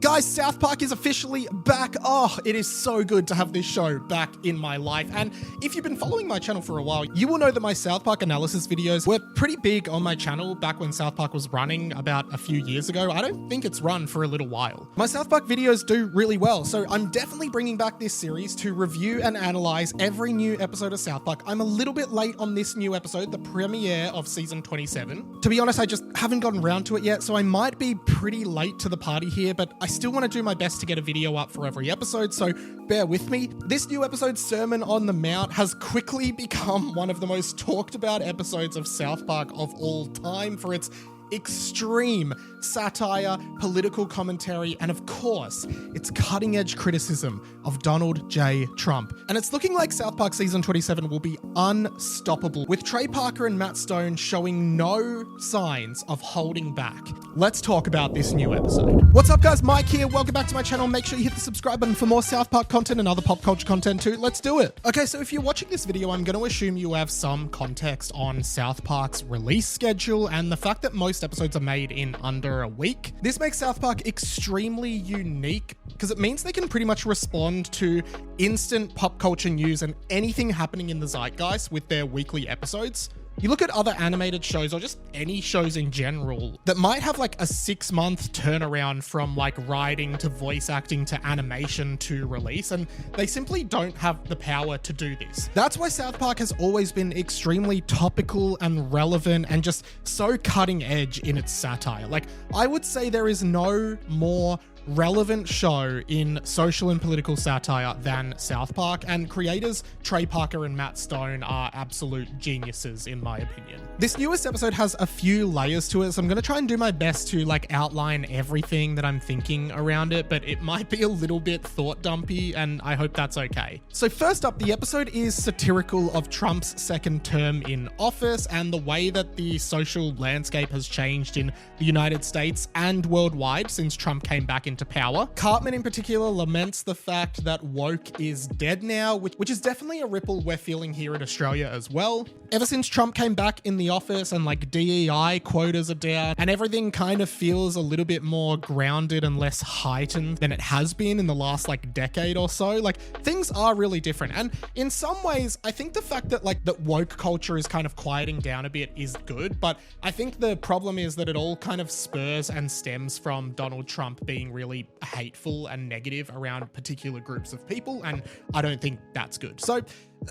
Guys, South Park is officially back. Oh, it is so good to have this show back in my life. And if you've been following my channel for a while, you will know that my South Park analysis videos were pretty big on my channel back when South Park was running about a few years ago. I don't think it's run for a little while. My South Park videos do really well, so I'm definitely bringing back this series to review and analyze every new episode of South Park. I'm a little bit late on this new episode, the premiere of season 27. To be honest, I just haven't gotten around to it yet, so I might be pretty late to the party here, but I still want to do my best to get a video up for every episode, so bear with me. This new episode, Sermon on the Mount, has quickly become one of the most talked about episodes of South Park of all time for its extreme satire, political commentary, and of course, its cutting-edge criticism of Donald J. Trump. And it's looking like South Park Season 27 will be unstoppable, with Trey Parker and Matt Stone showing no signs of holding back. Let's talk about this new episode. What's up, guys? Mike here. Welcome back to my channel. Make sure you hit the subscribe button for more South Park content and other pop culture content too. Let's do it. Okay, so if you're watching this video, I'm going to assume you have some context on South Park's release schedule and the fact that most episodes are made in under a week. This makes South Park extremely unique because it means they can pretty much respond to instant pop culture news and anything happening in the zeitgeist with their weekly episodes. You look at other animated shows or just any shows in general that might have like a 6-month turnaround from like writing to voice acting to animation to release, and they simply don't have the power to do this. That's why South Park has always been extremely topical and relevant and just so cutting edge in its satire. Like, I would say there is no more relevant show in social and political satire than South Park, and creators Trey Parker and Matt Stone are absolute geniuses in my opinion. This newest episode has a few layers to it, so I'm going to try and do my best to like outline everything that I'm thinking around it, but it might be a little bit thought dumpy, and I hope that's okay. So first up, the episode is satirical of Trump's second term in office and the way that the social landscape has changed in the United States and worldwide since Trump came back into power. Cartman in particular laments the fact that woke is dead now, which is definitely a ripple we're feeling here in Australia as well. Ever since Trump came back in the office and like DEI quotas are down and everything kind of feels a little bit more grounded and less heightened than it has been in the last like decade or so, like things are really different. And in some ways, I think the fact that like that woke culture is kind of quieting down a bit is good, but I think the problem is that it all kind of spurs and stems from Donald Trump being really hateful and negative around particular groups of people, and I don't think that's good. So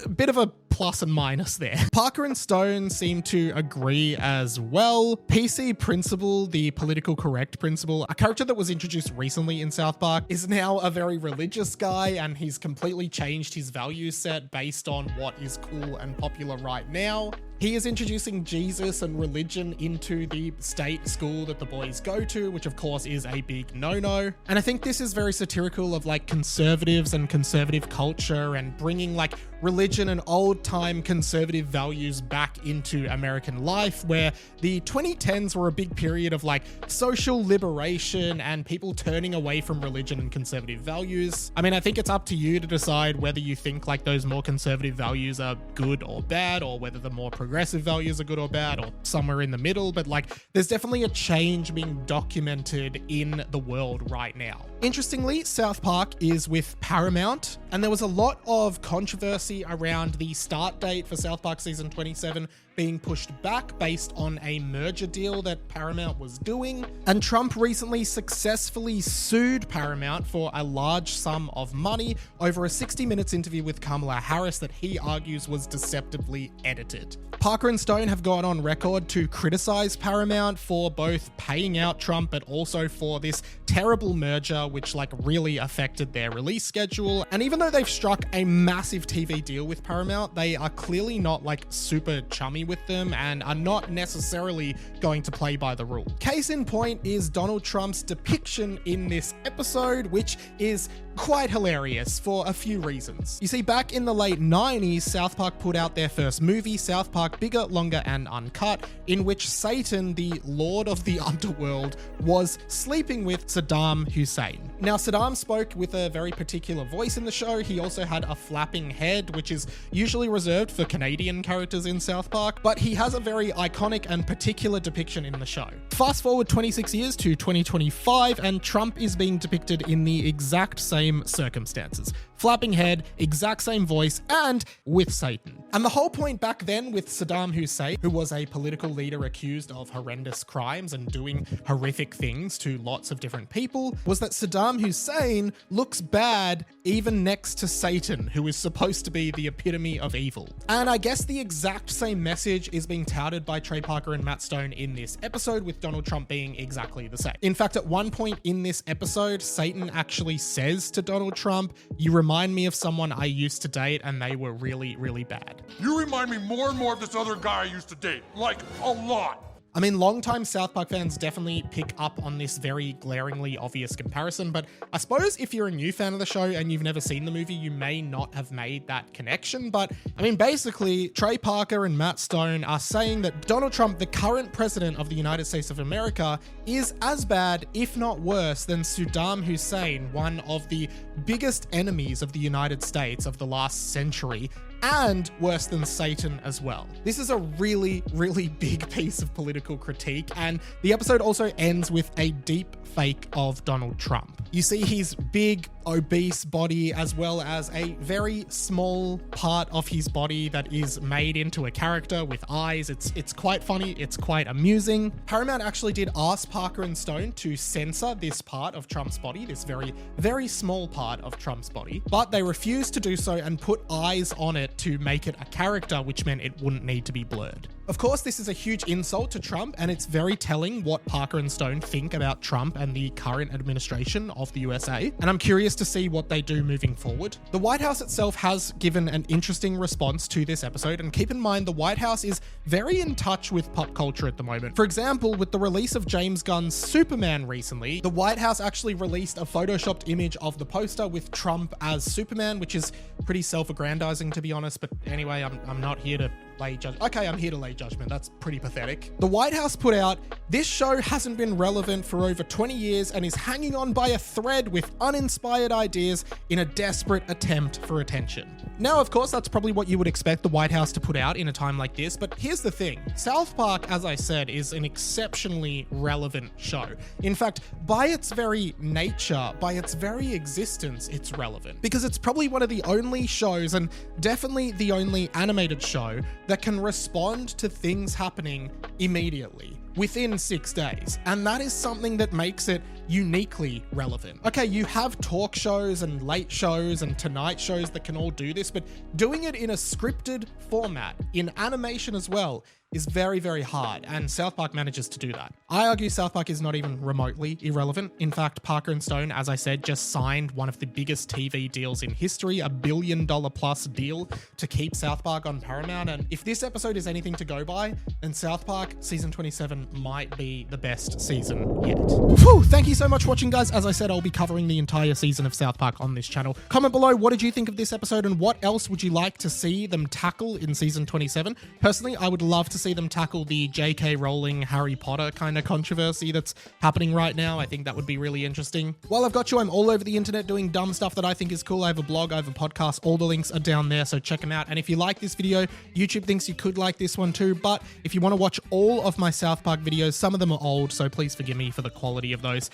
a bit of a plus and minus there. Parker and Stone seem to agree as well. PC Principal, the political correct principal, a character that was introduced recently in South Park, is now a very religious guy, and he's completely changed his value set based on what is cool and popular right now. He is introducing Jesus and religion into the state school that the boys go to, which of course is a big no-no. And I think this is very satirical of like conservatives and conservative culture and bringing like religion and old-time conservative values back into American life, where the 2010s were a big period of like social liberation and people turning away from religion and conservative values. I mean, I think it's up to you to decide whether you think like those more conservative values are good or bad, or whether the more progressive values are good or bad, or somewhere in the middle, but like there's definitely a change being documented in the world right now. Interestingly, South Park is with Paramount, and there was a lot of controversy around the start date for South Park Season 27 being pushed back based on a merger deal that Paramount was doing. And Trump recently successfully sued Paramount for a large sum of money over a 60 Minutes interview with Kamala Harris that he argues was deceptively edited. Parker and Stone have gone on record to criticize Paramount for both paying out Trump, but also for this terrible merger, which like really affected their release schedule. And even though they've struck a massive TV deal with Paramount, they are clearly not like super chummy with them and are not necessarily going to play by the rule. Case in point is Donald Trump's depiction in this episode, which is quite hilarious for a few reasons. You see, back in the late 90s, South Park put out their first movie, South Park Bigger, Longer, and Uncut, in which Satan, the lord of the underworld, was sleeping with Saddam Hussein. Now, Saddam spoke with a very particular voice in the show. He also had a flapping head, which is usually reserved for Canadian characters in South Park. Park, but he has a very iconic and particular depiction in the show. Fast forward 26 years to 2025, and Trump is being depicted in the exact same circumstances. Flapping head, exact same voice, and with Satan. And the whole point back then with Saddam Hussein, who was a political leader accused of horrendous crimes and doing horrific things to lots of different people, was that Saddam Hussein looks bad even next to Satan, who is supposed to be the epitome of evil. And I guess the exact same message is being touted by Trey Parker and Matt Stone in this episode, with Donald Trump being exactly the same. In fact, at one point in this episode, Satan actually says to Donald Trump, "You remind me of someone I used to date and they were really, really bad." You remind me more and more of this other guy I used to date. Like, a lot. I mean, longtime South Park fans definitely pick up on this very glaringly obvious comparison, but I suppose if you're a new fan of the show and you've never seen the movie, you may not have made that connection. But I mean, basically, Trey Parker and Matt Stone are saying that Donald Trump, the current president of the United States of America, is as bad, if not worse, than Saddam Hussein, one of the biggest enemies of the United States of the last century, and worse than Satan as well. This is a really, really big piece of political critique, and the episode also ends with a deep fake of Donald Trump. You see his big, obese body, as well as a very small part of his body that is made into a character with eyes. It's quite funny, it's quite amusing. Paramount actually did ask Parker and Stone to censor this part of Trump's body, this very, very small part of Trump's body, but they refused to do so and put eyes on it to make it a character, which meant it wouldn't need to be blurred. Of course, this is a huge insult to Trump, and it's very telling what Parker and Stone think about Trump and the current administration of the USA, and I'm curious to see what they do moving forward. The White House itself has given an interesting response to this episode, and keep in mind the White House is very in touch with pop culture at the moment. For example, with the release of James Gunn's Superman recently, the White House actually released a photoshopped image of the poster with Trump as Superman, which is pretty self-aggrandizing, to be honest, but anyway, I'm not here to lay judgment. Okay, I'm here to lay judgment. That's pretty pathetic. The White House put out, "This show hasn't been relevant for over 20 years and is hanging on by a thread with uninspired ideas in a desperate attempt for attention." Now, of course, that's probably what you would expect the White House to put out in a time like this, but here's the thing. South Park, as I said, is an exceptionally relevant show. In fact, by its very nature, by its very existence, it's relevant. Because it's probably one of the only shows, and definitely the only animated show, that can respond to things happening immediately, within 6 days. And that is something that makes it uniquely relevant. Okay, you have talk shows and late shows and tonight shows that can all do this, but doing it in a scripted format, in animation as well, is very, very hard, and South Park manages to do that. I argue South Park is not even remotely irrelevant. In fact, Parker and Stone, as I said, just signed one of the biggest TV deals in history, $1 billion plus deal to keep South Park on Paramount, and if this episode is anything to go by, then South Park Season 27 might be the best season yet. Whew, thank you so much for watching, guys. As I said, I'll be covering the entire season of South Park on this channel. Comment below, what did you think of this episode, and what else would you like to see them tackle in Season 27? Personally, I would love to see them tackle the J.K. Rowling Harry Potter kind of controversy that's happening right now. I think that would be really interesting. While I've got you, I'm all over the internet doing dumb stuff that I think is cool. I have a blog, I have a podcast, all the links are down there, so check them out. And if you like this video, YouTube thinks you could like this one too, but if you want to watch all of my South Park videos, some of them are old, so please forgive me for the quality of those.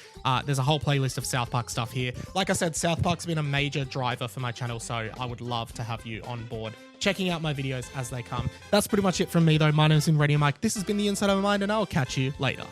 There's a whole playlist of South Park stuff here. Like I said, South Park's been a major driver for my channel, so I would love to have you on board checking out my videos as they come. That's pretty much it from me though. My name's been Radio Mike. This has been The Inside of My Mind, and I'll catch you later.